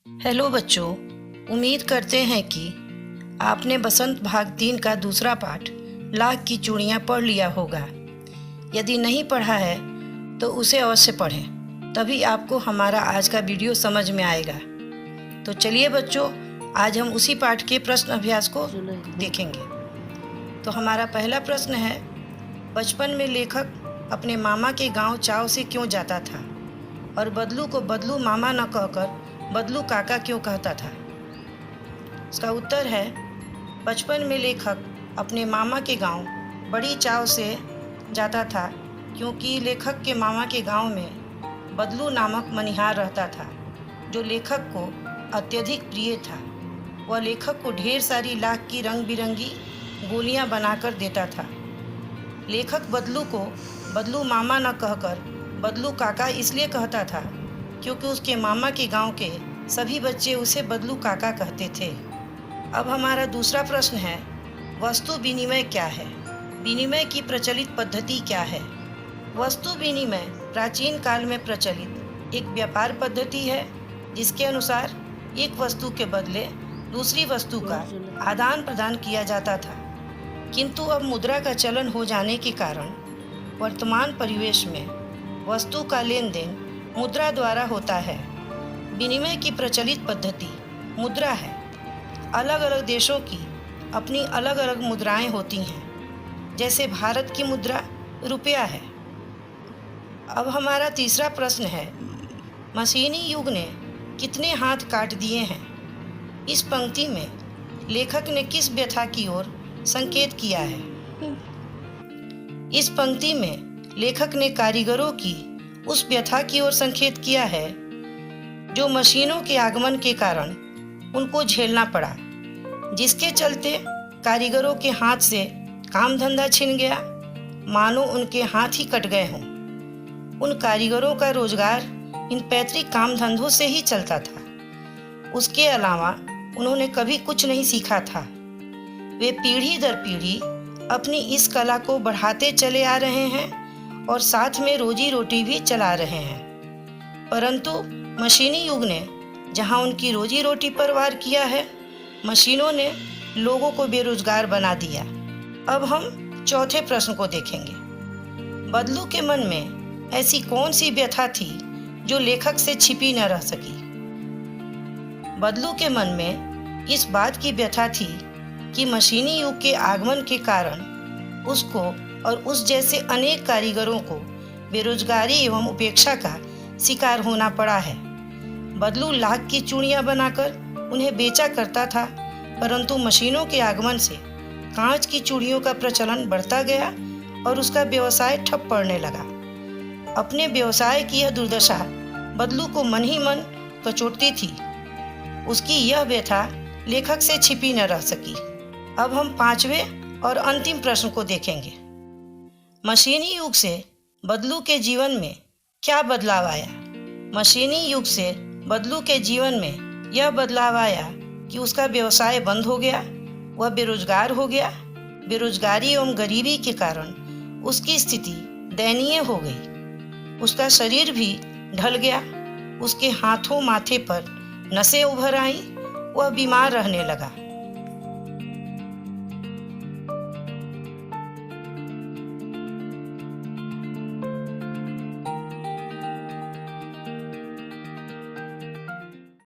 Hello बच्चों, उम्मीद करते हैं कि आपने बसंत भाग 3 का दूसरा पाठ लाख की चूड़ियाँ पढ़ लिया होगा। यदि नहीं पढ़ा है तो उसे अवश्य पढ़ें, तभी आपको हमारा आज का वीडियो समझ में आएगा। तो चलिए बच्चों, आज हम उसी पाठ के प्रश्न अभ्यास को देखेंगे। तो हमारा पहला प्रश्न है, बचपन में लेखक अपने मामा के गांव चाव से क्यों जाता था और बदलू को बदलू मामा न कहकर बदलू काका क्यों कहता था? इसका उत्तर है, बचपन में लेखक अपने मामा के गांव बड़ी चाव से जाता था क्योंकि लेखक के मामा के गांव में बदलू नामक मनिहार रहता था जो लेखक को अत्यधिक प्रिय था। वह लेखक को ढेर सारी लाख की रंग बिरंगी गोलियां बनाकर देता था। लेखक बदलू को बदलू मामा न कहकर बदलू काका इसलिए कहता था क्योंकि उसके मामा के गांव के सभी बच्चे उसे बदलू काका कहते थे। अब हमारा दूसरा प्रश्न है, वस्तु विनिमय क्या है? विनिमय की प्रचलित पद्धति क्या है? वस्तु विनिमय प्राचीन काल में प्रचलित एक व्यापार पद्धति है जिसके अनुसार एक वस्तु के बदले दूसरी वस्तु का आदान प्रदान किया जाता था। किंतु अब मुद्रा का चलन हो जाने के कारण वर्तमान परिवेश में वस्तु का लेन देन मुद्रा द्वारा होता है। विनिमय की प्रचलित पद्धति मुद्रा है। अलग अलग देशों की अपनी अलग अलग मुद्राएं होती हैं, जैसे भारत की मुद्रा रुपया है। अब हमारा तीसरा प्रश्न है, मशीनी युग ने कितने हाथ काट दिए हैं? इस पंक्ति में लेखक ने किस व्यथा की ओर संकेत किया है? इस पंक्ति में लेखक ने कारीगरों की उस व्यथा की ओर संकेत किया है जो मशीनों के आगमन के कारण उनको झेलना पड़ा, जिसके चलते कारीगरों के हाथ से काम धंधा छिन गया, मानो उनके हाथ ही कट गए हों। उन कारीगरों का रोजगार इन पैतृक काम धंधों से ही चलता था। उसके अलावा उन्होंने कभी कुछ नहीं सीखा था। वे पीढ़ी दर पीढ़ी अपनी इस कला को बढ़ाते चले आ रहे हैं और साथ में रोजी रोटी भी चला रहे हैं। परंतु मशीनी युग ने जहां उनकी रोजी रोटी पर वार किया है, मशीनों ने लोगों को बेरोजगार बना दिया। अब हम चौथे प्रश्न को देखेंगे। बदलू के मन में ऐसी कौन सी व्यथा थी जो लेखक से छिपी न रह सकी? बदलू के मन में इस बात की व्यथा थी कि मशीनी युग के आगमन के कारण उसको और उस जैसे अनेक कारीगरों को बेरोजगारी एवं उपेक्षा का शिकार होना पड़ा है। बदलू लाख की चूड़ियां बनाकर उन्हें बेचा करता था, परंतु मशीनों के आगमन से कांच की चूड़ियों का प्रचलन बढ़ता गया और उसका व्यवसाय ठप पड़ने लगा। अपने व्यवसाय की यह दुर्दशा बदलू को मन ही मन कचोटती थी। उसकी यह व्यथा लेखक से छिपी न रह सकी। अब हम पांचवें और अंतिम प्रश्न को देखेंगे। मशीनी युग से बदलू के जीवन में क्या बदलाव आया? मशीनी युग से बदलू के जीवन में यह बदलाव आया कि उसका व्यवसाय बंद हो गया, वह बेरोजगार हो गया। बेरोजगारी एवं गरीबी के कारण उसकी स्थिति दयनीय हो गई। उसका शरीर भी ढल गया, उसके हाथों माथे पर नसें उभर आईं, वह बीमार रहने लगा।